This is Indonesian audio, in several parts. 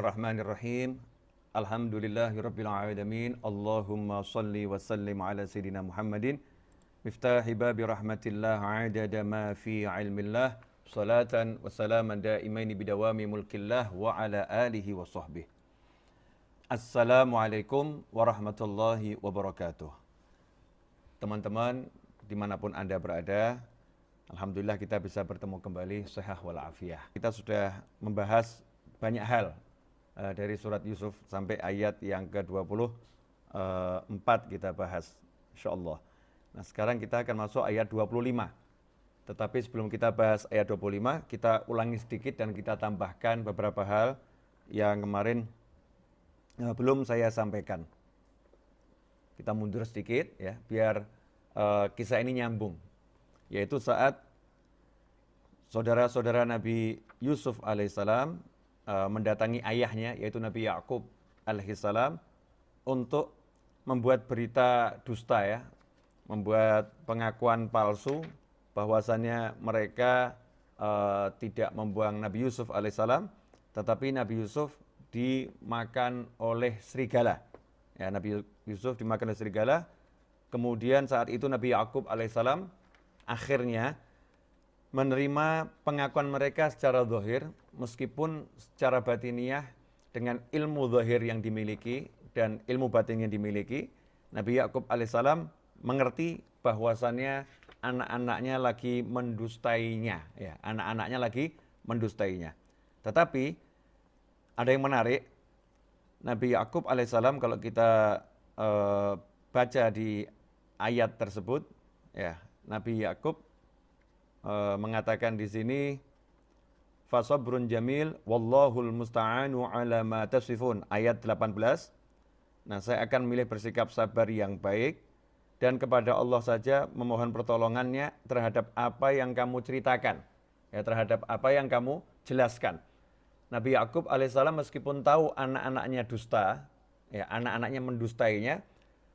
Bismillahirrahmanirrahim. Alhamdulillahirabbil alamin. Allahumma shalli wa sallim ala sayidina Muhammadin miftahi babi rahmatillah adada ma fi ilmillah salatan wa salaman daimaini bidawami mulkillah wa ala alihi wa sahbihi. Assalamualaikum warahmatullahi wabarakatuh. Teman-teman dimanapun Anda berada, alhamdulillah kita bisa bertemu kembali sehat walafiat. Kita sudah membahas banyak hal dari surat Yusuf sampai ayat yang ke-24 kita bahas insyaallah. Nah, sekarang kita akan masuk ayat 25. Tetapi sebelum kita bahas ayat 25, kita ulangi sedikit dan kita tambahkan beberapa hal yang kemarin belum saya sampaikan. Kita mundur sedikit ya, biar kisah ini nyambung. Yaitu saat saudara-saudara Nabi Yusuf alaihissalam mendatangi ayahnya yaitu Nabi Yakub alaihissalam untuk membuat berita dusta ya, membuat pengakuan palsu bahwasannya mereka tidak membuang Nabi Yusuf alaihissalam, tetapi Nabi Yusuf dimakan oleh serigala. Ya, Nabi Yusuf dimakan oleh serigala. Kemudian saat itu Nabi Yakub alaihissalam akhirnya menerima pengakuan mereka secara zahir, meskipun secara batiniah dengan ilmu zahir yang dimiliki dan ilmu batin yang dimiliki, Nabi Yakub alaihissalam mengerti bahwasannya anak-anaknya lagi mendustainya, ya, anak-anaknya lagi mendustainya. Tetapi ada yang menarik, Nabi Yakub alaihissalam kalau kita baca di ayat tersebut, ya, Nabi Yakub mengatakan di sini fasabrun jamil wallahul musta'anu ala ma tasifun, ayat 18. Nah, saya akan milih bersikap sabar yang baik dan kepada Allah saja memohon pertolongannya terhadap apa yang kamu ceritakan, ya, terhadap apa yang kamu jelaskan. Nabi Yakub alaihissalam meskipun tahu anak-anaknya dusta, ya, anak-anaknya mendustainya,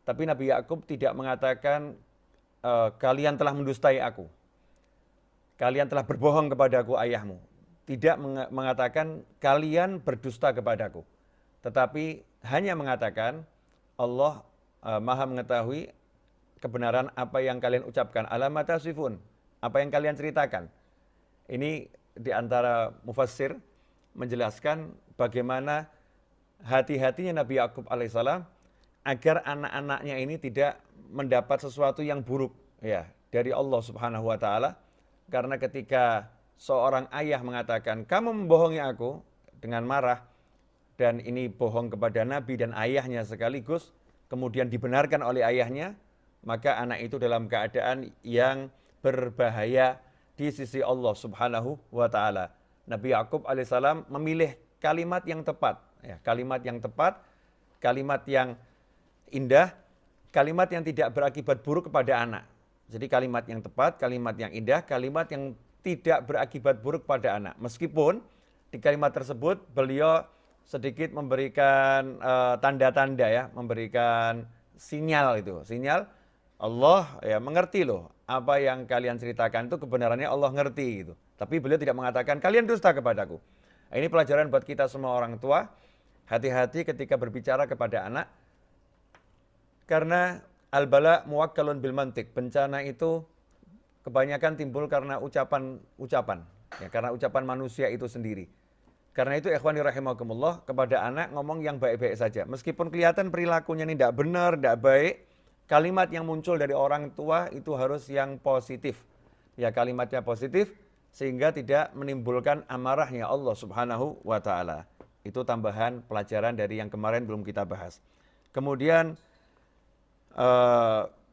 tapi Nabi Yakub tidak mengatakan kalian telah mendustai aku, kalian telah berbohong kepadaku ayahmu. Tidak mengatakan kalian berdusta kepadaku. Tetapi hanya mengatakan Allah maha mengetahui kebenaran apa yang kalian ucapkan. Alamata sifun, apa yang kalian ceritakan. Ini di antara mufassir menjelaskan bagaimana hati-hatinya Nabi Yakub alaihissalam agar anak-anaknya ini tidak mendapat sesuatu yang buruk ya dari Allah Subhanahu wa taala. Karena ketika seorang ayah mengatakan, kamu membohongi aku dengan marah, dan ini bohong kepada Nabi dan ayahnya sekaligus, kemudian dibenarkan oleh ayahnya, maka anak itu dalam keadaan yang berbahaya di sisi Allah Subhanahu wa ta'ala. Nabi Yakub alaihissalam memilih kalimat yang tepat, ya, kalimat yang tepat, kalimat yang indah, kalimat yang tidak berakibat buruk kepada anak. Jadi kalimat yang tepat, kalimat yang indah, kalimat yang tidak berakibat buruk pada anak. Meskipun di kalimat tersebut beliau sedikit memberikan tanda-tanda ya, memberikan sinyal itu. Sinyal Allah ya mengerti loh, apa yang kalian ceritakan itu kebenarannya Allah ngerti gitu. Tapi beliau tidak mengatakan kalian dusta kepadaku. Nah, ini pelajaran buat kita semua orang tua. Hati-hati ketika berbicara kepada anak. Karena al-bala muwakkalun bil mantik. Bencana itu kebanyakan timbul karena ucapan-ucapan. Ya, karena ucapan manusia itu sendiri. Karena itu ikhwani rahimakumullah, kepada anak ngomong yang baik-baik saja. Meskipun kelihatan perilakunya ini tidak benar, tidak baik, kalimat yang muncul dari orang tua itu harus yang positif. Ya, kalimatnya positif sehingga tidak menimbulkan amarahnya Allah Subhanahu wa taala. Itu tambahan pelajaran dari yang kemarin belum kita bahas. Kemudian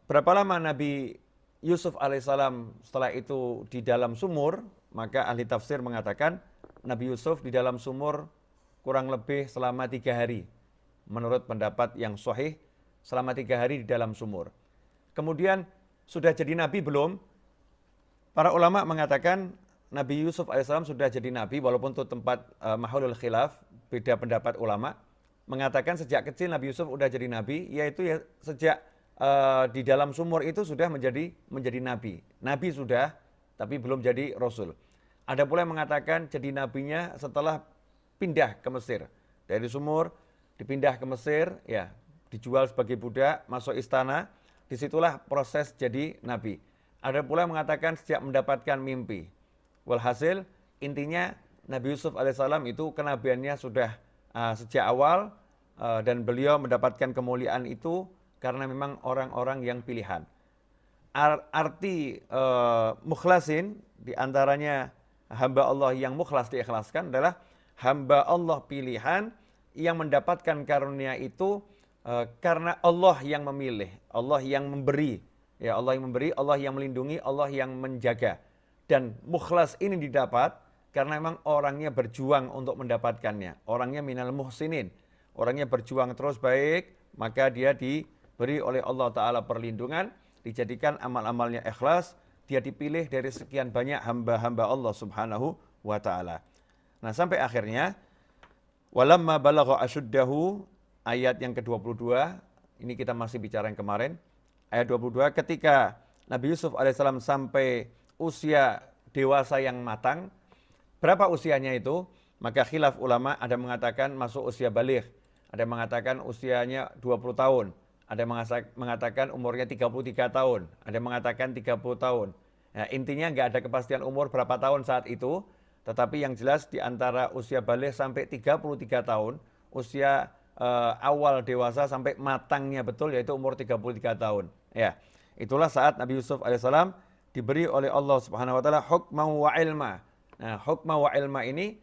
berapa lama Nabi Yusuf alaihissalam setelah itu di dalam sumur, maka ahli tafsir mengatakan Nabi Yusuf di dalam sumur kurang lebih selama 3 hari. Menurut pendapat yang sahih, selama 3 hari di dalam sumur. Kemudian sudah jadi nabi belum? Para ulama mengatakan Nabi Yusuf alaihissalam sudah jadi nabi, walaupun itu tempat mahulul khilaf, beda pendapat ulama. Mengatakan sejak kecil Nabi Yusuf sudah jadi nabi, yaitu ya sejak di dalam sumur itu sudah menjadi nabi. Nabi sudah, tapi belum jadi rasul. Ada pula yang mengatakan jadi nabinya setelah pindah ke Mesir. dari sumur, dipindah ke Mesir, ya, dijual sebagai budak, masuk istana, disitulah proses jadi nabi. Ada pula yang mengatakan sejak mendapatkan mimpi. Walhasil, intinya Nabi Yusuf alaihissalam itu kenabiannya sudah sejak awal, dan beliau mendapatkan kemuliaan itu karena memang orang-orang yang pilihan. Arti mukhlasin, diantaranya hamba Allah yang mukhlas diikhlaskan adalah hamba Allah pilihan yang mendapatkan karunia itu karena Allah yang memilih, Allah yang memberi, ya, Allah yang memberi, Allah yang melindungi, Allah yang menjaga. Dan mukhlas ini didapat karena memang orangnya berjuang untuk mendapatkannya. Orangnya minal muhsinin, orangnya berjuang terus baik, maka dia diberi oleh Allah Ta'ala perlindungan, dijadikan amal-amalnya ikhlas, dia dipilih dari sekian banyak hamba-hamba Allah Subhanahu wa Ta'ala. Nah, sampai akhirnya walamma balagha asyuddahu, ayat yang ke-22, ini kita masih bicara yang kemarin. Ayat 22, ketika Nabi Yusuf alaihissalam sampai usia dewasa yang matang, berapa usianya itu? Maka khilaf ulama, ada mengatakan masuk usia baligh, ada mengatakan usianya 20 tahun, ada mengatakan umurnya 33 tahun, ada mengatakan 30 tahun. Nah, intinya nggak ada kepastian umur berapa tahun saat itu, tetapi yang jelas di antara usia baligh sampai 33 tahun, usia awal dewasa sampai matangnya betul, yaitu umur 33 tahun. Ya, itulah saat Nabi Yusuf alaihissalam diberi oleh Allah Subhanahu wa Ta'ala hukmah wa ilma. Nah, hukmah wa ilma ini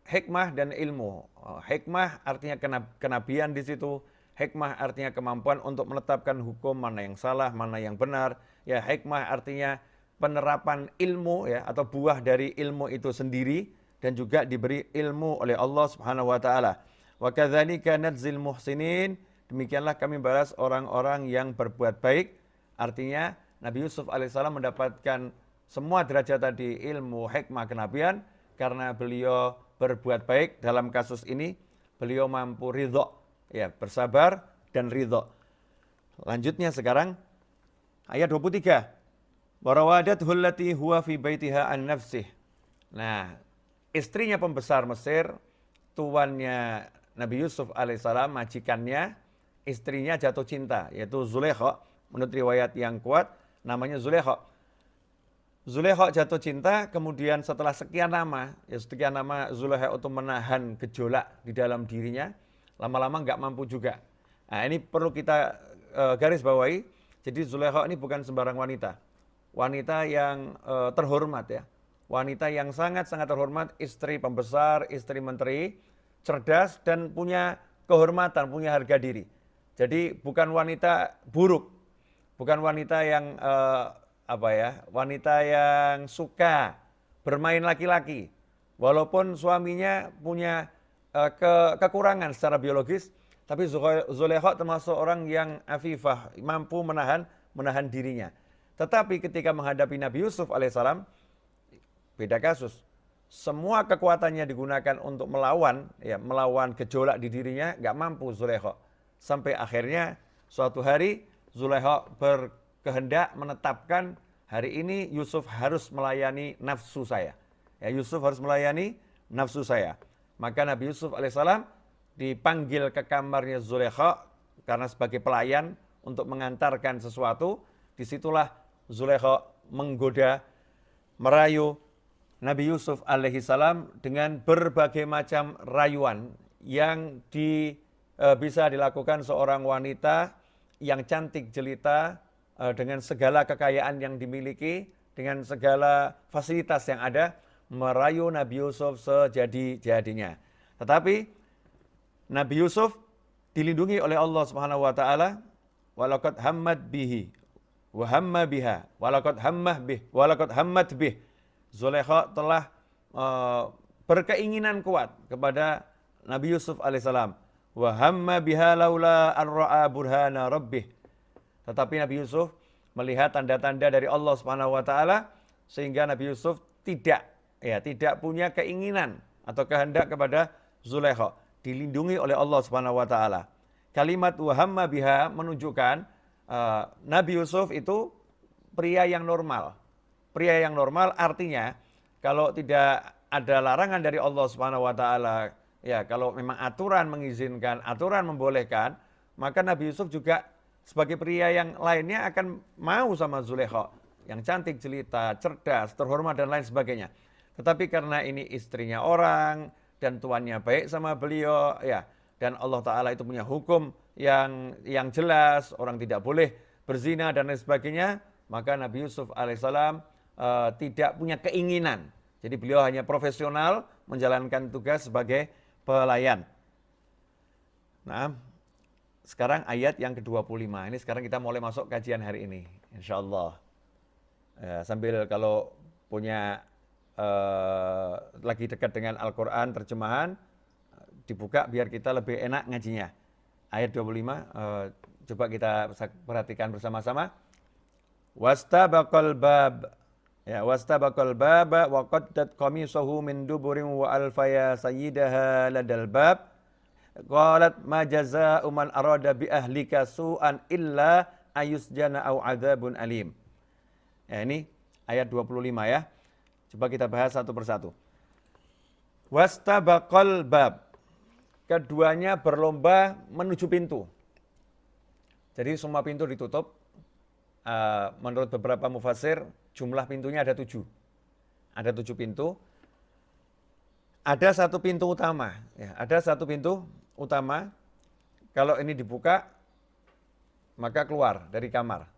hikmah dan ilmu. Hikmah artinya kenabian di situ. Hikmah artinya kemampuan untuk menetapkan hukum mana yang salah, mana yang benar. Ya, hikmah artinya penerapan ilmu, ya, atau buah dari ilmu itu sendiri, dan juga diberi ilmu oleh Allah Subhanahu wa Ta'ala. Wa kadzalika nadzil muhsinin, demikianlah kami balas orang-orang yang berbuat baik. Artinya Nabi Yusuf alaihissalam mendapatkan semua derajat tadi, ilmu, hikmah, kenabian, karena beliau berbuat baik. Dalam kasus ini beliau mampu ridho, ya, bersabar dan ridho. Lanjutnya sekarang ayat 23. Warawadathu allati huwa fi baitiha an nafsih. Nah, istrinya pembesar Mesir, tuannya Nabi Yusuf alaihissalam, majikannya, istrinya jatuh cinta, yaitu Zulaikha. Menurut riwayat yang kuat, namanya Zulaikha. Zulaikha jatuh cinta, kemudian setelah sekian lama Zulaikha itu menahan gejolak di dalam dirinya, lama-lama nggak mampu juga. Nah, ini perlu kita garis bawahi. Jadi Zulaikha ini bukan sembarang wanita. Wanita yang terhormat, ya. Wanita yang sangat-sangat terhormat, istri pembesar, istri menteri, cerdas dan punya kehormatan, punya harga diri. Jadi bukan wanita buruk, bukan wanita yang wanita yang suka bermain laki-laki. Walaupun suaminya punya kekurangan secara biologis, tapi Zulaikha termasuk orang yang afifah, mampu menahan dirinya. Tetapi ketika menghadapi Nabi Yusuf alaihissalam, beda kasus. Semua kekuatannya digunakan untuk melawan gejolak di dirinya, nggak mampu Zulaikha. Sampai akhirnya suatu hari Zulaikha berkehendak menetapkan, hari ini Yusuf harus melayani nafsu saya. Ya, Yusuf harus melayani nafsu saya. Maka Nabi Yusuf alaihissalam dipanggil ke kamarnya Zulaikha karena sebagai pelayan untuk mengantarkan sesuatu. Disitulah Zulaikha menggoda, merayu Nabi Yusuf alaihissalam dengan berbagai macam rayuan yang bisa dilakukan seorang wanita yang cantik jelita, dengan segala kekayaan yang dimiliki, dengan segala fasilitas yang ada, merayu Nabi Yusuf sejadi-jadinya. Tetapi Nabi Yusuf dilindungi oleh Allah Subhanahu wa Ta'ala. Walaqad hammat bihi wa hamma biha walaqad hammah bih walaqad hammat bih. Zulaikha telah berkeinginan kuat kepada Nabi Yusuf alaihissalam. Wa hamma biha laula an ra'a burhana rabbih. Tetapi Nabi Yusuf melihat tanda-tanda dari Allah Subhanahu wa Ta'ala, sehingga Nabi Yusuf tidak punya keinginan atau kehendak kepada Zulaikha, dilindungi oleh Allah Subhanahu wa Ta'ala. Kalimat wa hamma biha menunjukkan Nabi Yusuf itu pria yang normal. Pria yang normal artinya kalau tidak ada larangan dari Allah Subhanahu wa Ta'ala, ya kalau memang aturan mengizinkan, aturan membolehkan, maka Nabi Yusuf juga sebagai pria yang lainnya akan mau sama Zulaikha, yang cantik jelita, cerdas, terhormat dan lain sebagainya. Tetapi karena ini istrinya orang dan tuannya baik sama beliau, ya, dan Allah Ta'ala itu punya hukum yang jelas, orang tidak boleh berzina dan lain sebagainya, maka Nabi Yusuf alaihissalam tidak punya keinginan. Jadi beliau hanya profesional menjalankan tugas sebagai pelayan. Nah, sekarang ayat yang ke-25. Ini sekarang kita mulai masuk kajian hari ini, insya Allah. Sambil kalau punya lagi dekat dengan Al-Quran terjemahan, dibuka biar kita lebih enak ngajinya. Ayat 25, coba kita perhatikan bersama-sama. Wastabaqal bab. Ya, wastabaqal baba wa qaddat qamisahu min duburin wa alfaya sayyidaha ladal bab. Qalat ma jazaa'u man arada bi ahlika su'an illa ayusjana au adzabun alim. Ya, ini ayat 25 ya. Coba kita bahas satu persatu. Wastabaqal bab. Keduanya berlomba menuju pintu. Jadi semua pintu ditutup. Menurut beberapa mufassir, jumlah pintunya ada 7. Ada 7 pintu. Ada satu pintu utama. Ya, ada satu pintu utama. Kalau ini dibuka, maka keluar dari kamar.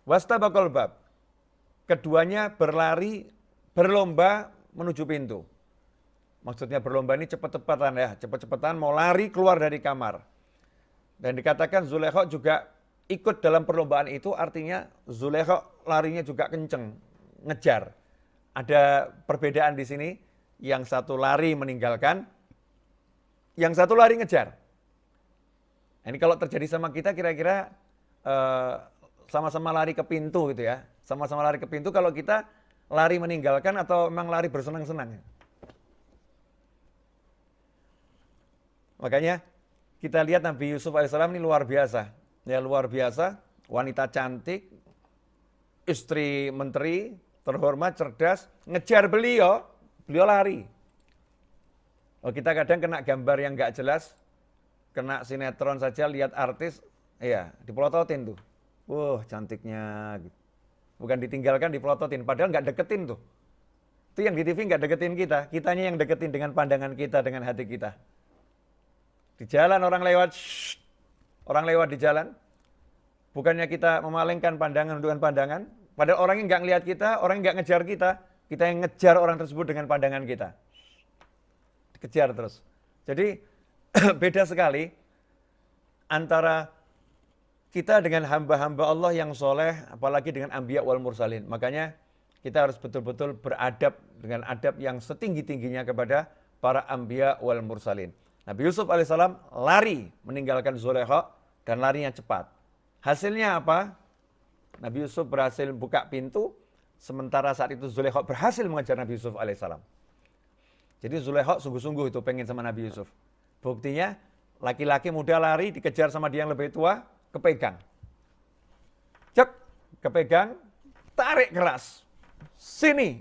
Wastabaqal bab. Keduanya berlari, berlomba menuju pintu. Maksudnya berlomba ini cepat-cepatan ya, cepat-cepatan mau lari keluar dari kamar. Dan dikatakan Zulaikha juga ikut dalam perlombaan itu, artinya Zulaikha larinya juga kenceng, ngejar. Ada perbedaan di sini, yang satu lari meninggalkan, yang satu lari ngejar. Ini kalau terjadi sama kita kira-kira sama-sama lari ke pintu gitu ya. Sama-sama lari ke pintu, kalau kita lari meninggalkan atau memang lari bersenang-senang. Makanya kita lihat Nabi Yusuf alaihissalam ini luar biasa. Ya luar biasa, wanita cantik, istri menteri, terhormat, cerdas, ngejar beliau lari. Oh, kita kadang kena gambar yang nggak jelas, kena sinetron saja, lihat artis, ya dipelototin tuh. Cantiknya. Bukan ditinggalkan, dipelototin, padahal nggak deketin tuh. Itu yang di TV nggak deketin kita, kitanya yang deketin dengan pandangan kita, dengan hati kita. Di jalan orang lewat, orang lewat di jalan, bukannya kita memalingkan pandangan dengan pandangan, padahal orang yang nggak ngelihat kita, orang yang nggak ngejar kita yang ngejar orang tersebut dengan pandangan kita. Dikejar terus. Jadi beda sekali antara kita dengan hamba-hamba Allah yang soleh, apalagi dengan anbiya wal mursalin. Makanya kita harus betul-betul beradab dengan adab yang setinggi-tingginya kepada para anbiya wal mursalin. Nabi Yusuf alaihissalam lari meninggalkan Zulaikha dan larinya cepat. Hasilnya apa? Nabi Yusuf berhasil buka pintu, sementara saat itu Zulaikha berhasil mengejar Nabi Yusuf alaihissalam. Jadi Zulaikha sungguh-sungguh itu pengen sama Nabi Yusuf. Buktinya laki-laki muda lari dikejar sama dia yang lebih tua, kepegang. Cek, kepegang, tarik keras. Sini.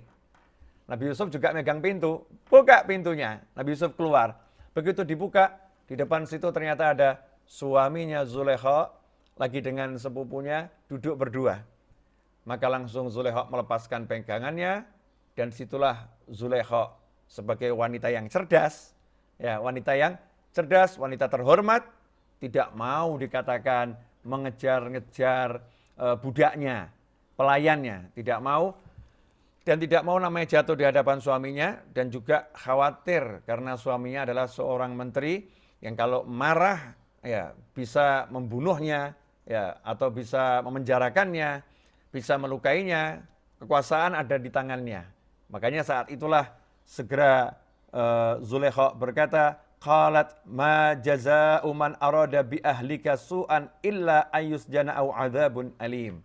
Nabi Yusuf juga megang pintu, buka pintunya. Nabi Yusuf keluar. Begitu dibuka, di depan situ ternyata ada suaminya Zulaikha lagi dengan sepupunya duduk berdua. Maka langsung Zulaikha melepaskan pegangannya, dan situlah Zulaikha sebagai wanita yang cerdas, ya wanita yang cerdas, wanita terhormat, tidak mau dikatakan mengejar-ngejar budaknya, pelayannya, tidak mau. Dan tidak mau namanya jatuh di hadapan suaminya, dan juga khawatir karena suaminya adalah seorang menteri yang kalau marah ya bisa membunuhnya ya atau bisa memenjarakannya, bisa melukainya, kekuasaan ada di tangannya. Makanya saat itulah segera Zulaikha berkata, qalat ma jazaa'u man arada bi ahlika su'an illa ayyusjana au adzabun alim.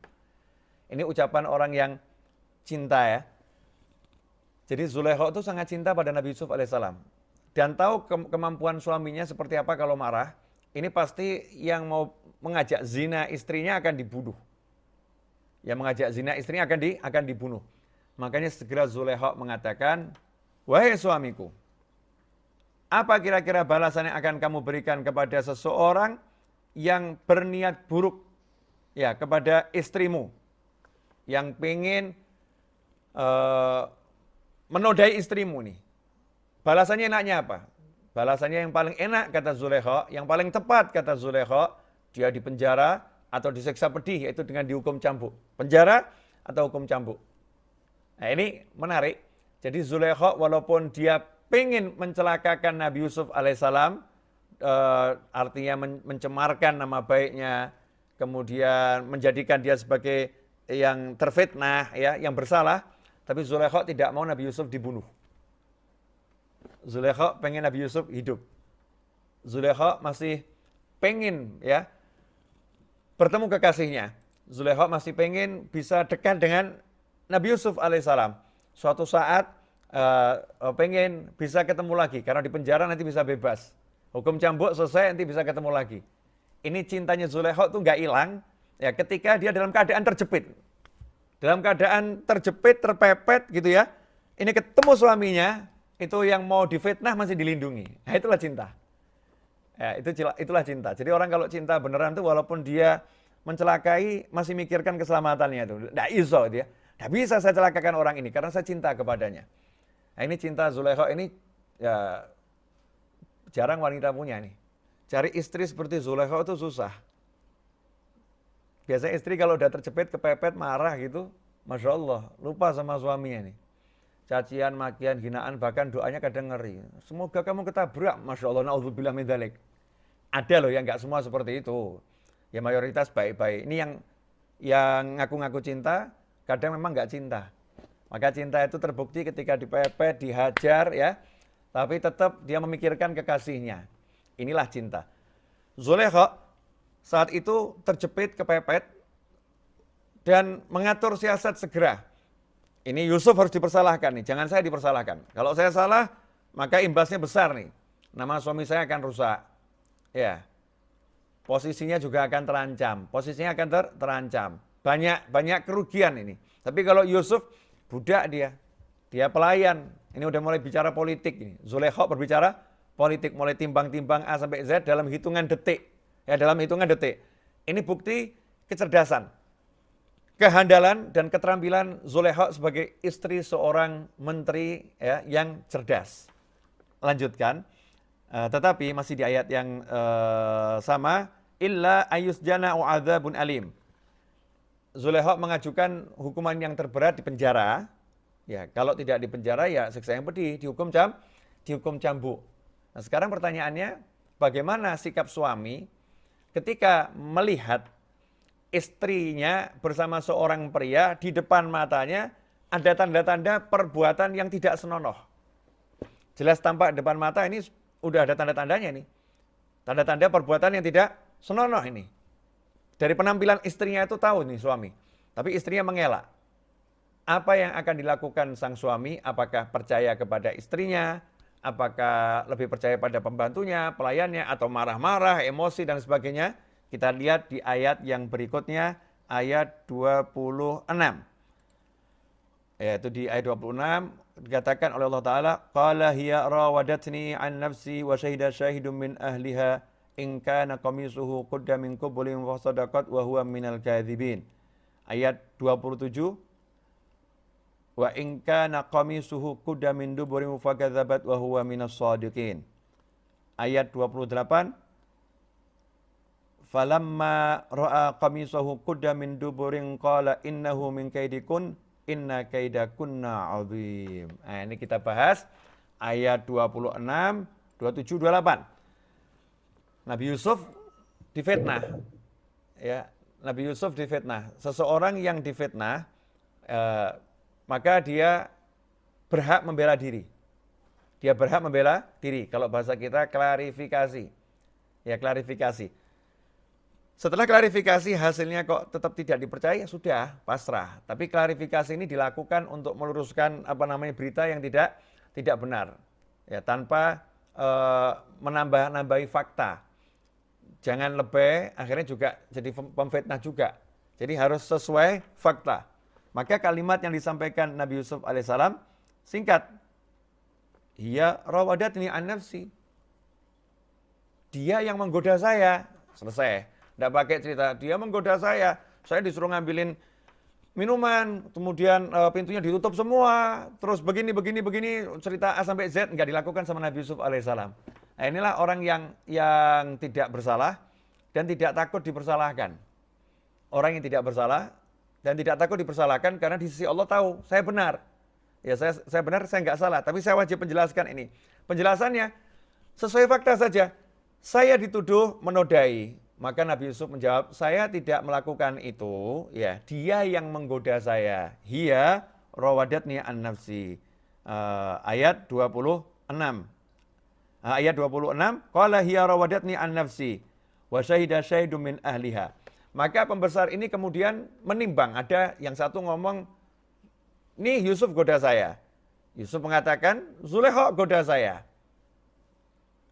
Ini ucapan orang yang cinta ya. Jadi Zulaikha itu sangat cinta pada Nabi Yusuf alaihissalam. Dan tahu kemampuan suaminya seperti apa kalau marah. Ini pasti yang mau mengajak zina istrinya akan dibunuh. Yang mengajak zina istrinya akan dibunuh. Makanya segera Zulaikha mengatakan, wahai suamiku, Apa kira-kira balasan yang akan kamu berikan kepada seseorang yang berniat buruk ya kepada istrimu, yang pengen menodai istrimu nih? Balasannya enaknya apa? Balasannya yang paling enak kata Zulaikha, yang paling tepat kata Zulaikha, dia dipenjara atau disiksa pedih, yaitu dengan dihukum cambuk. Penjara atau hukum cambuk. Nah ini menarik. Jadi Zulaikha walaupun dia pengen mencelakakan Nabi Yusuf alaihissalam, artinya mencemarkan nama baiknya, kemudian menjadikan dia sebagai yang terfitnah, ya, yang bersalah, tapi Zulaikha tidak mau Nabi Yusuf dibunuh. Zulaikha pengen Nabi Yusuf hidup. Zulaikha masih pengen ya bertemu kekasihnya. Zulaikha masih pengen bisa dekat dengan Nabi Yusuf alaihissalam. Suatu saat pengen bisa ketemu lagi, karena di penjara nanti bisa bebas. Hukum cambuk selesai, nanti bisa ketemu lagi. Ini cintanya Zulaikha tuh nggak hilang ya ketika dia dalam keadaan terjepit. Dalam keadaan terjepit, terpepet gitu ya. Ini ketemu suaminya, itu yang mau difitnah masih dilindungi. Nah, itulah cinta. Ya, itulah cinta. Jadi orang kalau cinta beneran tuh walaupun dia mencelakai masih mikirkan keselamatannya itu. Nggak iso dia. Nggak bisa saya celakakan orang ini karena saya cinta kepadanya. Nah, ini cinta Zulaikha ini ya jarang wanita punya nih. Cari istri seperti Zulaikha itu susah. Biasanya istri kalau udah terjepit, kepepet, marah gitu, Masya Allah, lupa sama suaminya nih. Cacian, makian, hinaan, bahkan doanya kadang ngeri. Semoga kamu ketabrak, Masya Allah, na'udzubillah min dzalik. Ada loh yang nggak semua seperti itu. Ya mayoritas baik-baik. Ini yang ngaku-ngaku cinta, kadang memang nggak cinta. Maka cinta itu terbukti ketika dipepet, dihajar ya. Tapi tetap dia memikirkan kekasihnya. Inilah cinta. Zulaikha saat itu terjepit, kepepet, dan mengatur siasat segera. Ini Yusuf harus dipersalahkan nih, jangan saya dipersalahkan. Kalau saya salah, maka imbasnya besar nih. Nama suami saya akan rusak. Ya. Posisinya juga akan terancam. Posisinya akan terancam. Banyak kerugian ini. Tapi kalau Yusuf, budak dia. Dia pelayan. Ini udah mulai bicara politik ini. Zulaikha berbicara politik, mulai timbang-timbang A sampai Z dalam hitungan detik. Ya, dalam hitungan detik. Ini bukti kecerdasan, kehandalan dan keterampilan Zulaikha sebagai istri seorang menteri ya, yang cerdas. Lanjutkan, tetapi masih di ayat yang sama, illa ayusjana u'adzabun alim. Zulaikha mengajukan hukuman yang terberat di penjara. Ya, kalau tidak di penjara ya siksa yang pedih, dihukum cambuk. Nah, sekarang pertanyaannya, bagaimana sikap suami ketika melihat istrinya bersama seorang pria di depan matanya ada tanda-tanda perbuatan yang tidak senonoh. Jelas tampak depan mata ini udah ada tanda-tandanya nih. Tanda-tanda perbuatan yang tidak senonoh ini. Dari penampilan istrinya itu tahu nih suami. Tapi istrinya mengelak. Apa yang akan dilakukan sang suami? Apakah percaya kepada istrinya? Apakah lebih percaya pada pembantunya, pelayannya, atau marah-marah, emosi, dan sebagainya? Kita lihat di ayat yang berikutnya, ayat 26. Yaitu di ayat 26, dikatakan oleh Allah Ta'ala, Qala hiya rawadatni an nafsi wa syahida syahidun min ahliha in kana qamisuhu qudda min qubulin wa sadaqat wa huwa minal kadhibin. Ayat 27, wa in kana qamisuhu qudda min duburin fakadzabat wa huwa minas shadiqin. Ayat 28, falamma ra'a qamisahu qudda min duburin qala innahu min kaidikun inna kaidakunna 'adzim. Nah, ini kita bahas ayat 26, 27, 28. Nabi Yusuf difitnah. Ya, Nabi Yusuf difitnah. Seseorang yang difitnah maka dia berhak membela diri. Dia berhak membela diri. Kalau bahasa kita klarifikasi. Ya, klarifikasi. Setelah klarifikasi hasilnya kok tetap tidak dipercaya, sudah pasrah. Tapi klarifikasi ini dilakukan untuk meluruskan berita yang tidak benar. Ya, tanpa menambah-nambahi fakta. Jangan lebih, akhirnya juga jadi pemfitnah juga. Jadi harus sesuai fakta. Maka kalimat yang disampaikan Nabi Yusuf alaihissalam singkat. Hiya rawadatni an nafsi. dia yang menggoda saya. Selesai. Tidak pakai cerita, dia menggoda saya disuruh ngambilin minuman, kemudian pintunya ditutup semua, terus begini, cerita A sampai Z, nggak dilakukan sama Nabi Yusuf alaihissalam. Nah, inilah orang yang tidak bersalah dan tidak takut dipersalahkan. Orang yang tidak bersalah dan tidak takut dipersalahkan karena di sisi Allah tahu, saya benar. Ya saya benar, saya nggak salah, tapi saya wajib menjelaskan ini. Penjelasannya sesuai fakta saja. Saya dituduh menodai. Maka Nabi Yusuf menjawab, saya tidak melakukan itu, ya, dia yang menggoda saya. Hiya rawadatni an nafsi. Ayat 26. Ayat 26, qala hiya rawadatni an nafsi wa syahida syahidun min ahliha. Maka pembesar ini kemudian menimbang, ada yang satu ngomong, nih Yusuf goda saya. Yusuf mengatakan, Zulekha goda saya.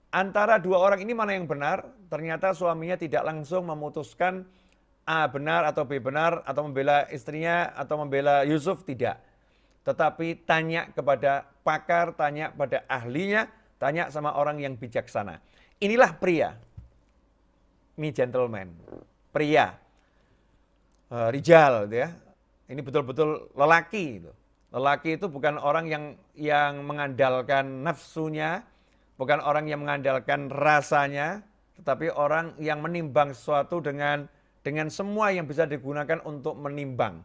Antara dua orang ini mana yang benar? Ternyata suaminya tidak langsung memutuskan A benar atau B benar, atau membela istrinya, atau membela Yusuf, tidak. Tetapi tanya kepada pakar, tanya pada ahlinya, tanya sama orang yang bijaksana. Inilah pria. Ini gentleman. Pria. Rijal, ya. Ini betul-betul lelaki. Lelaki itu bukan orang yang mengandalkan nafsunya, bukan orang yang mengandalkan rasanya, tetapi orang yang menimbang sesuatu dengan semua yang bisa digunakan untuk menimbang.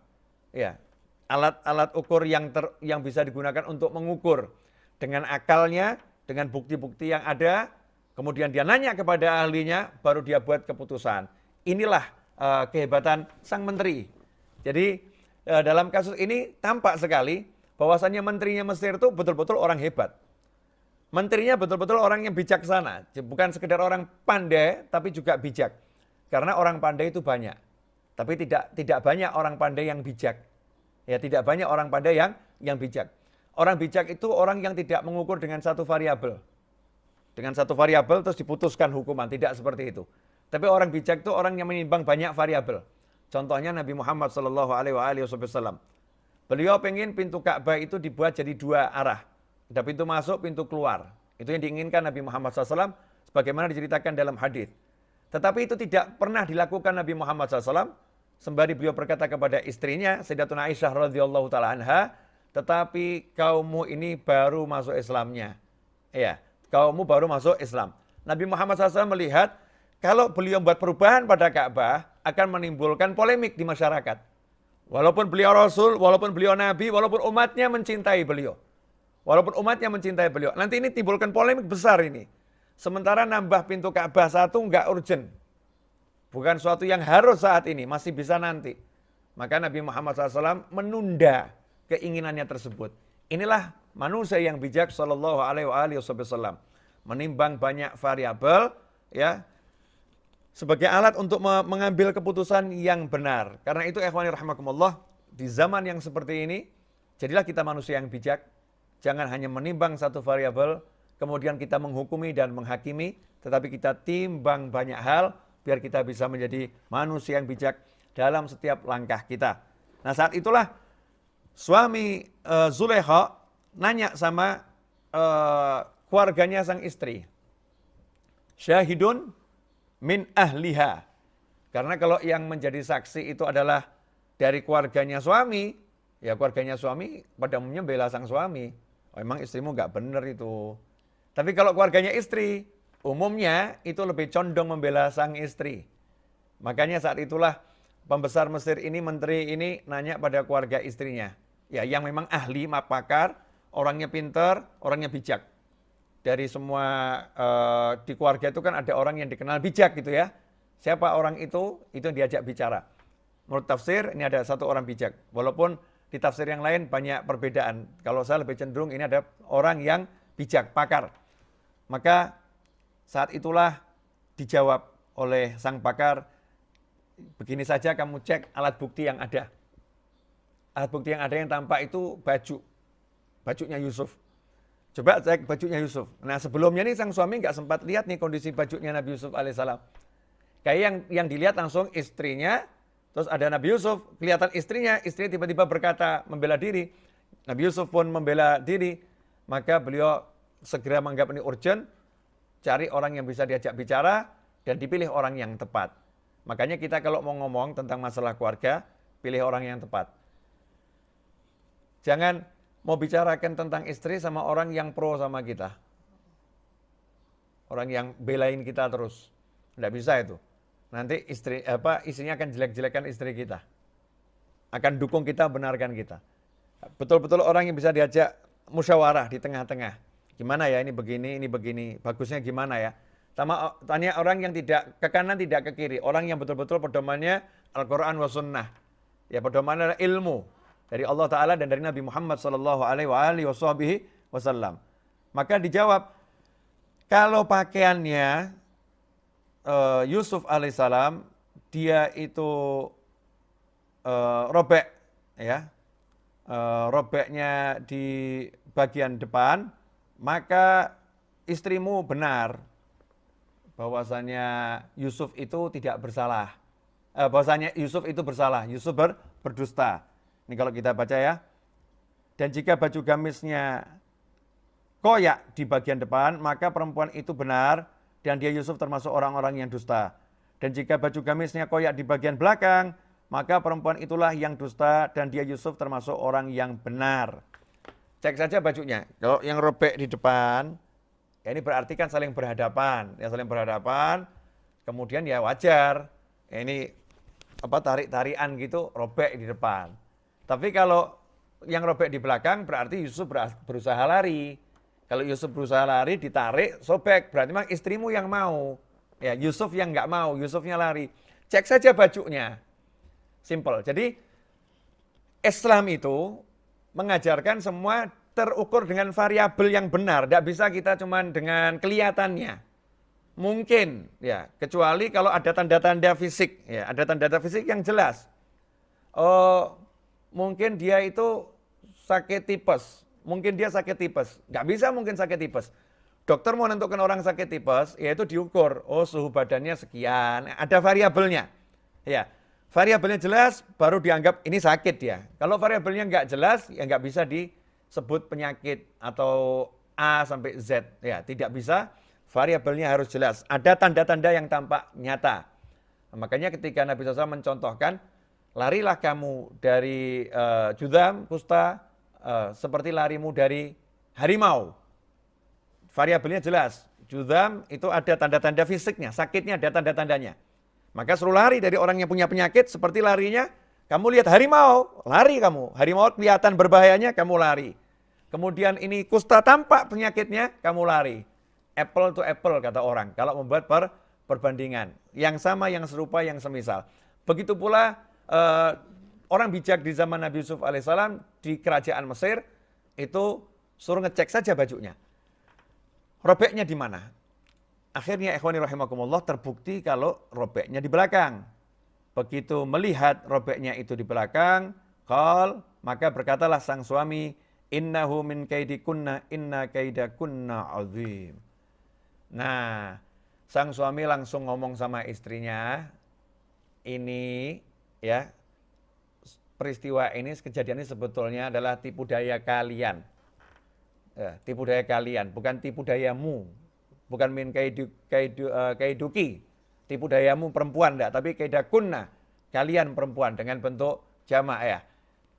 Ya, alat-alat ukur yang bisa digunakan untuk mengukur dengan akalnya, dengan bukti-bukti yang ada, kemudian dia nanya kepada ahlinya, baru dia buat keputusan. Inilah kehebatan sang menteri. Jadi dalam kasus ini tampak sekali bahwasannya menterinya Mesir itu betul-betul orang hebat. Menterinya betul-betul orang yang bijaksana, bukan sekedar orang pandai, tapi juga bijak. Karena orang pandai itu banyak, tapi tidak banyak orang pandai yang bijak. Ya, tidak banyak orang pandai yang bijak. Orang bijak itu orang yang tidak mengukur dengan satu variabel. Dengan satu variabel terus diputuskan hukuman, tidak seperti itu. Tapi orang bijak itu orang yang menimbang banyak variabel. Contohnya Nabi Muhammad SAW. Beliau pengen pintu Ka'bah itu dibuat jadi dua arah. Ada pintu masuk, pintu keluar. Itu yang diinginkan Nabi Muhammad SAW, sebagaimana diceritakan dalam hadis. Tetapi itu tidak pernah dilakukan Nabi Muhammad SAW, sembari beliau berkata kepada istrinya, Sayyidatuna Aisyah radhiyallahu taala anha, tetapi kaummu ini baru masuk Islamnya. Ya, kaummu baru masuk Islam. Nabi Muhammad SAW melihat, kalau beliau buat perubahan pada Ka'bah, akan menimbulkan polemik di masyarakat. Walaupun beliau Rasul, walaupun beliau Nabi, walaupun umatnya mencintai beliau. Nanti ini timbulkan polemik besar ini. Sementara nambah pintu Ka'bah satu nggak urgent. Bukan suatu yang harus saat ini, masih bisa nanti. Maka Nabi Muhammad SAW menunda keinginannya tersebut. Inilah manusia yang bijak sallallahu alaihi wasallam. Menimbang banyak variabel, ya, sebagai alat untuk mengambil keputusan yang benar. Karena itu ikhwani rahimakumullah, di zaman yang seperti ini, jadilah kita manusia yang bijak. Jangan hanya menimbang satu variabel, kemudian kita menghukumi dan menghakimi, tetapi kita timbang banyak hal, biar kita bisa menjadi manusia yang bijak dalam setiap langkah kita. Nah, saat itulah suami Zulekha nanya sama keluarganya sang istri. Syahidun min ahliha. Karena kalau yang menjadi saksi itu adalah dari keluarganya suami, ya keluarganya suami pada umumnya bela sang suami. Oh, emang istrimu nggak benar itu. Tapi kalau keluarganya istri, umumnya itu lebih condong membela sang istri. Makanya saat itulah pembesar Mesir ini, menteri ini nanya pada keluarga istrinya. Ya, yang memang ahli, pakar, orangnya pintar, orangnya bijak. Dari semua di keluarga itu kan ada orang yang dikenal bijak gitu ya. Siapa orang itu yang diajak bicara. Menurut tafsir ini ada satu orang bijak. Walaupun di tafsir yang lain banyak perbedaan. Kalau saya lebih cenderung ini ada orang yang bijak, pakar. Maka saat itulah dijawab oleh sang pakar, begini saja kamu cek alat bukti yang ada. Alat bukti yang ada yang tampak itu bajunya Yusuf. Coba cek bajunya Yusuf. Nah sebelumnya nih sang suami nggak sempat lihat nih kondisi bajunya Nabi Yusuf alaihissalam. Kayak yang dilihat langsung istrinya, terus ada Nabi Yusuf, kelihatan istrinya tiba-tiba berkata membela diri. Nabi Yusuf pun membela diri, maka beliau segera menganggap ini urgent, cari orang yang bisa diajak bicara, dan dipilih orang yang tepat. Makanya kita kalau mau ngomong tentang masalah keluarga, pilih orang yang tepat. Jangan mau bicarakan tentang istri sama orang yang pro sama kita. Orang yang belain kita terus. Tidak bisa itu. Nanti istrinya akan jelek-jelekan istri kita. Akan dukung kita, benarkan kita. Betul-betul orang yang bisa diajak musyawarah di tengah-tengah. Gimana ya ini begini, bagusnya gimana ya? Tanya orang yang tidak ke kanan, tidak ke kiri. Orang yang betul-betul pedomannya Al-Quran wa Sunnah. Ya, pedomannya adalah ilmu dari Allah Ta'ala dan dari Nabi Muhammad SAW. Maka dijawab, kalau pakaiannya Yusuf alaihissalam, dia itu robek, ya, robeknya di bagian depan, maka istrimu benar bahwasanya Yusuf itu tidak bersalah. Bahwasanya Yusuf itu bersalah, Yusuf berdusta. Ini kalau kita baca ya. Dan jika baju gamisnya koyak di bagian depan, maka perempuan itu benar dan dia Yusuf termasuk orang-orang yang dusta. Dan jika baju gamisnya koyak di bagian belakang, maka perempuan itulah yang dusta dan dia Yusuf termasuk orang yang benar. Cek saja bajunya. Kalau yang robek di depan, ya ini berarti kan saling berhadapan. Ya saling berhadapan, kemudian ya wajar. Ya ini tarik-tarian gitu, robek di depan. Tapi kalau yang robek di belakang berarti Yusuf berusaha lari. Kalau Yusuf berusaha lari, ditarik, sobek. Berarti memang istrimu yang mau. Ya, Yusuf yang nggak mau, Yusufnya lari. Cek saja bajunya. Simple. Jadi Islam itu mengajarkan semua terukur dengan variabel yang benar. Tidak bisa kita cuma dengan kelihatannya. Mungkin, ya, kecuali kalau ada tanda-tanda fisik. Ya, ada tanda-tanda fisik yang jelas. Mungkin dia itu sakit tipes. Mungkin dia sakit tipes. Nggak bisa mungkin sakit tipes. Dokter mau menentukan orang sakit tipes, yaitu diukur. Oh, suhu badannya sekian. Ada variabelnya. Ya, variabelnya jelas, baru dianggap ini sakit ya. Kalau variabelnya nggak jelas, ya nggak bisa disebut penyakit atau A sampai Z. Ya, tidak bisa. Variabelnya harus jelas. Ada tanda-tanda yang tampak nyata. Nah, makanya ketika Nabi SAW mencontohkan, larilah kamu dari judam, kusta, seperti larimu dari harimau. Variabelnya jelas. Judam itu ada tanda-tanda fisiknya, sakitnya ada tanda-tandanya. Maka suruh lari dari orang yang punya penyakit, seperti larinya, kamu lihat harimau, lari kamu. Harimau kelihatan berbahayanya, kamu lari. Kemudian ini kusta tampak penyakitnya, kamu lari. Apple to apple kata orang, kalau membuat perbandingan. Yang sama, yang serupa, yang semisal. Begitu pula orang bijak di zaman Nabi Yusuf alaihissalam di kerajaan Mesir, itu suruh ngecek saja bajunya. Robeknya di mana? Akhirnya ikhwani rahimakumullah terbukti kalau robeknya di belakang. Begitu melihat robeknya itu di belakang, maka berkatalah sang suami, innahu min kaidikunna inna kaidakunna azim. Nah, sang suami langsung ngomong sama istrinya, ini ya, peristiwa ini, kejadian ini sebetulnya adalah tipu daya kalian. Ya, tipu daya kalian, bukan tipu dayamu. Bukan min kaiduki, tipu dayamu perempuan enggak, tapi kaidakunna, kalian perempuan dengan bentuk jamak ya.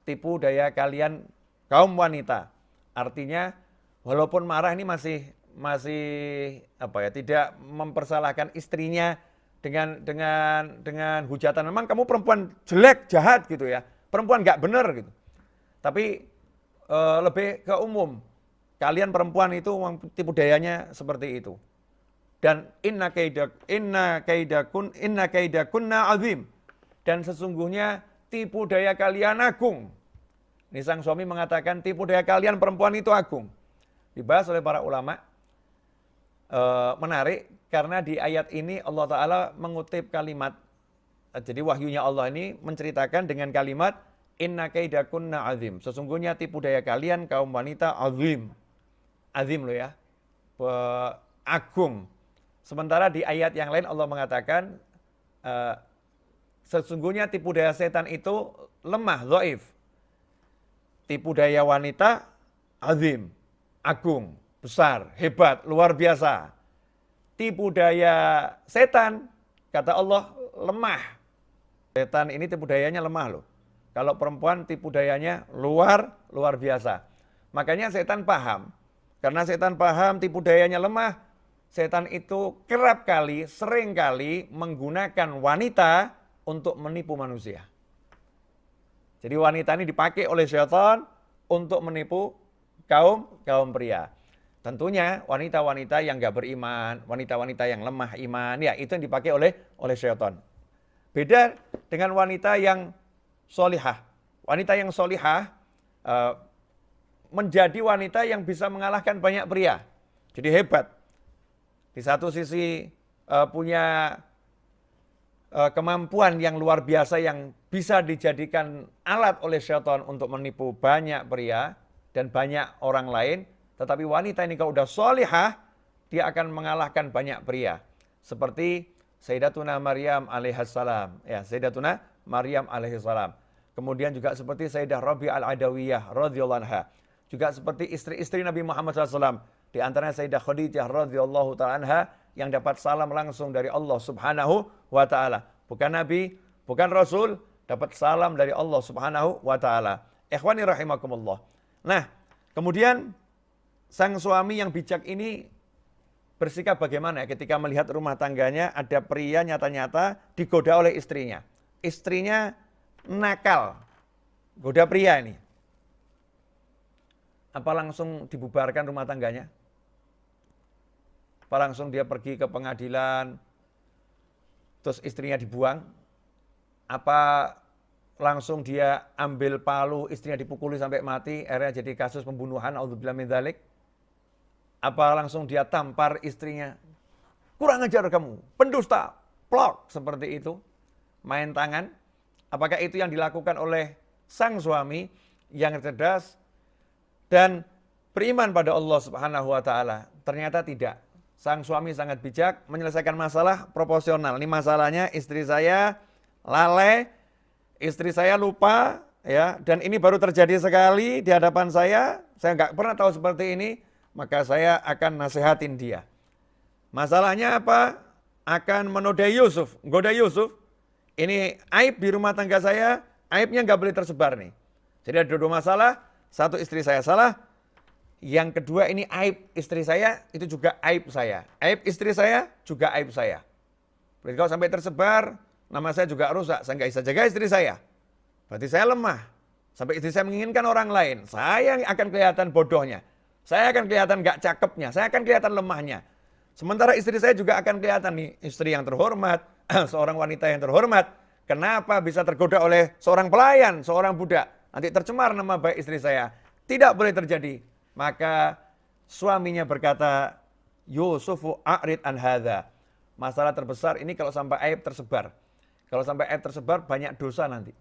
Tipu daya kalian kaum wanita. Artinya walaupun marah ini masih tidak mempersalahkan istrinya dengan hujatan. Memang kamu perempuan jelek, jahat gitu ya. Perempuan enggak benar gitu. Tapi lebih ke umum. Kalian perempuan itu tipu dayanya seperti itu. Dan inna kaidakunna azim. Dan sesungguhnya tipu daya kalian agung. Ini sang suami mengatakan tipu daya kalian perempuan itu agung. Dibahas oleh para ulama. Menarik karena di ayat ini Allah Ta'ala mengutip kalimat. Jadi wahyunya Allah ini menceritakan dengan kalimat inna kaidakunna azim. Sesungguhnya tipu daya kalian kaum wanita azim. Azim loh ya, agung. Sementara di ayat yang lain Allah mengatakan, sesungguhnya tipu daya setan itu lemah, dhaif. Tipu daya wanita, azim, agung, besar, hebat, luar biasa. tipu daya setan, kata Allah, lemah. Setan ini tipu dayanya lemah loh. Kalau perempuan tipu dayanya luar biasa. Makanya setan paham. Karena setan paham tipu dayanya lemah, setan itu kerap kali, sering kali menggunakan wanita untuk menipu manusia. Jadi wanita ini dipakai oleh setan untuk menipu kaum pria. Tentunya wanita-wanita yang gak beriman, wanita-wanita yang lemah iman, ya itu yang dipakai oleh setan. Beda dengan wanita yang solihah. Wanita yang solihah menjadi wanita yang bisa mengalahkan banyak pria. Jadi hebat. Di satu sisi punya kemampuan yang luar biasa yang bisa dijadikan alat oleh syaitan untuk menipu banyak pria dan banyak orang lain. Tetapi wanita ini kalau udah solihah, dia akan mengalahkan banyak pria. Seperti Sayyidatuna Maryam alaihissalam. Ya, Sayyidatuna Maryam alaihissalam. Kemudian juga seperti Sayyidah Rabi al-Adawiyah radhiyallahu anha. Juga seperti istri-istri Nabi Muhammad SAW. Di antaranya Sayyidah Khadijah radhiyallahu ta'ala anha yang dapat salam langsung dari Allah subhanahu wa ta'ala. Bukan Nabi, bukan Rasul, dapat salam dari Allah subhanahu wa ta'ala. Ikhwani rahimakumullah. Nah, kemudian sang suami yang bijak ini bersikap bagaimana ketika melihat rumah tangganya ada pria nyata-nyata digoda oleh istrinya. Istrinya nakal, goda pria ini. Apa langsung dibubarkan rumah tangganya? Apa langsung dia pergi ke pengadilan, terus istrinya dibuang? Apa langsung dia ambil palu, istrinya dipukuli sampai mati, akhirnya jadi kasus pembunuhan, auzubillahi min dzalik? Apa langsung dia tampar istrinya? Kurang ajar kamu, pendusta, plok, seperti itu. Main tangan. Apakah itu yang dilakukan oleh sang suami yang cerdas dan beriman pada Allah Subhanahu wa taala? Ternyata tidak. Sang suami sangat bijak menyelesaikan masalah proporsional. Ini masalahnya istri saya lalai, istri saya lupa, ya, dan ini baru terjadi sekali di hadapan saya nggak pernah tahu seperti ini, maka saya akan nasihatin dia. Masalahnya apa? Akan menodai Yusuf, goda Yusuf. Ini aib di rumah tangga saya, aibnya nggak boleh tersebar nih. Jadi ada dua masalah, satu istri saya salah, yang kedua ini aib istri saya, itu juga aib saya. Aib istri saya, juga aib saya. Berarti kalau sampai tersebar, nama saya juga rusak, saya nggak bisa jaga istri saya. Berarti saya lemah. Sampai istri saya menginginkan orang lain, saya akan kelihatan bodohnya. Saya akan kelihatan nggak cakepnya, saya akan kelihatan lemahnya. Sementara istri saya juga akan kelihatan nih, istri yang terhormat, seorang wanita yang terhormat, kenapa bisa tergoda oleh seorang pelayan, seorang budak? Nanti tercemar nama baik istri saya. Tidak boleh terjadi. Maka suaminya berkata, Yusufu a'rid an hadza. Masalah terbesar ini kalau sampai aib tersebar. Kalau sampai aib tersebar banyak dosa nanti.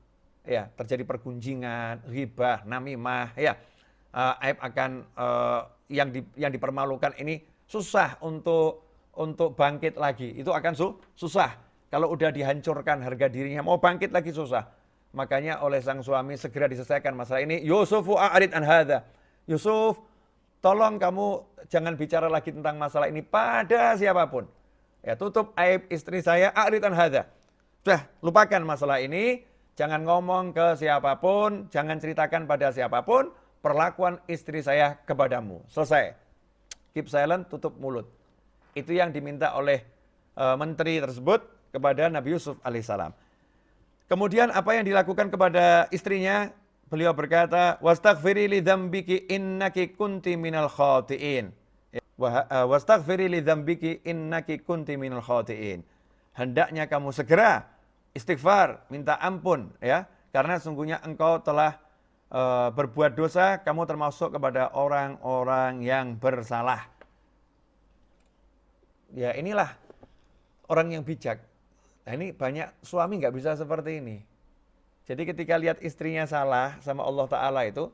Ya, terjadi pergunjingan, ghibah, namimah, ya. Aib akan yang dipermalukan ini susah untuk bangkit lagi. Itu akan susah. Kalau udah dihancurkan harga dirinya, mau bangkit lagi susah. Makanya oleh sang suami segera diselesaikan masalah ini. Yusufu a'rid an hadza. Yusuf, tolong kamu jangan bicara lagi tentang masalah ini pada siapapun. Ya, tutup aib istri saya, a'rid an hadza. Sudah, lupakan masalah ini. Jangan ngomong ke siapapun, jangan ceritakan pada siapapun perlakuan istri saya kepadamu. Selesai. Keep silent, tutup mulut. Itu yang diminta oleh menteri tersebut kepada Nabi Yusuf alaihissalam. Kemudian apa yang dilakukan kepada istrinya? Beliau berkata, "Wastaghfiri li dzambiki innaki kunti minal khati'in." Wastaghfiri li dzambiki innaki kunti minal khati'in. Hendaknya kamu segera istighfar, minta ampun, ya, karena sungguhnya engkau telah berbuat dosa, kamu termasuk kepada orang-orang yang bersalah. Ya, inilah orang yang bijak. Nah, ini banyak suami nggak bisa seperti ini. Jadi ketika lihat istrinya salah sama Allah Ta'ala itu,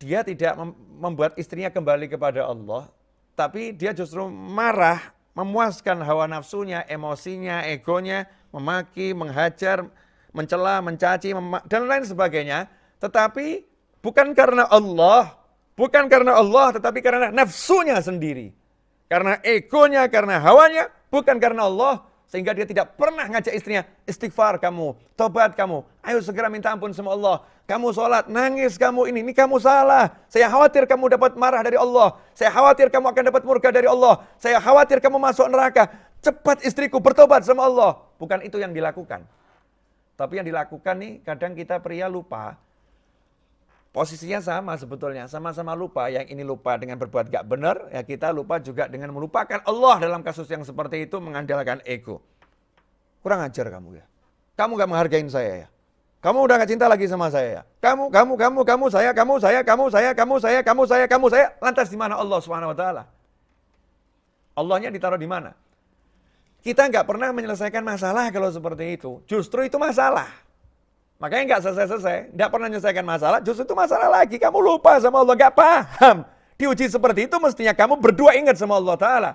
dia tidak membuat istrinya kembali kepada Allah, tapi dia justru marah, memuaskan hawa nafsunya, emosinya, egonya, memaki, menghajar, mencela, mencaci, dan lain sebagainya. Tetapi bukan karena Allah, tetapi karena nafsunya sendiri. karena egonya, karena hawanya, bukan karena Allah. Sehingga dia tidak pernah ngajak istrinya, istighfar kamu, tobat kamu, ayo segera minta ampun sama Allah. Kamu sholat, nangis kamu ini kamu salah. Saya khawatir kamu dapat marah dari Allah. Saya khawatir kamu akan dapat murka dari Allah. Saya khawatir kamu masuk neraka. Cepat istriku bertobat sama Allah. Bukan itu yang dilakukan. Tapi yang dilakukan nih, kadang kita pria lupa. Posisinya sama sebetulnya, sama-sama lupa. Yang ini lupa dengan berbuat gak benar, ya kita lupa juga dengan melupakan Allah dalam kasus yang seperti itu, mengandalkan ego. Kurang ajar kamu ya. Kamu gak menghargain saya ya. Kamu udah gak cinta lagi sama saya ya. Kamu, saya. Lantas di mana Allah Subhanahu wa taala? Allahnya ditaruh di mana? Kita nggak pernah menyelesaikan masalah kalau seperti itu. Justru itu masalah. Makanya nggak selesai-selesai. Nggak pernah menyelesaikan masalah, justru itu masalah lagi. Kamu lupa sama Allah, nggak paham. Diuji seperti itu mestinya kamu berdua ingat sama Allah Ta'ala.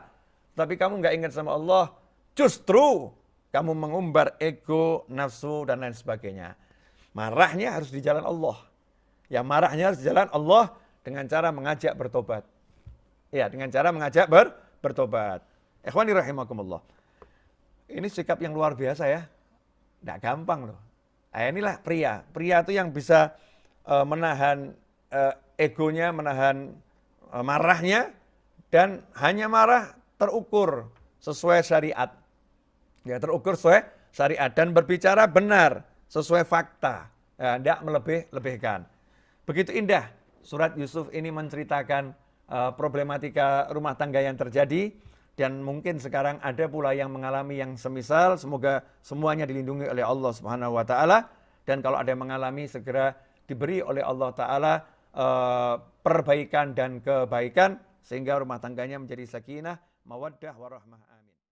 Tapi kamu nggak ingat sama Allah, justru kamu mengumbar ego, nafsu, dan lain sebagainya. Marahnya harus di jalan Allah. Ya marahnya harus di jalan Allah dengan cara mengajak bertobat. Ya dengan cara mengajak bertobat. Ikhwani rahimakumullah. Ini sikap yang luar biasa ya. Nggak gampang loh. Nah, inilah pria. Pria itu yang bisa menahan egonya, menahan marahnya, dan hanya marah terukur sesuai syariat. Ya, terukur sesuai syariat dan berbicara benar sesuai fakta. Ya, tidak melebih-lebihkan. Begitu indah surat Yusuf ini menceritakan problematika rumah tangga yang terjadi. Dan mungkin sekarang ada pula yang mengalami yang semisal, semoga semuanya dilindungi oleh Allah Subhanahu wa taala, dan kalau ada yang mengalami segera diberi oleh Allah taala perbaikan dan kebaikan sehingga rumah tangganya menjadi sakinah, mawaddah warahmah. Amin.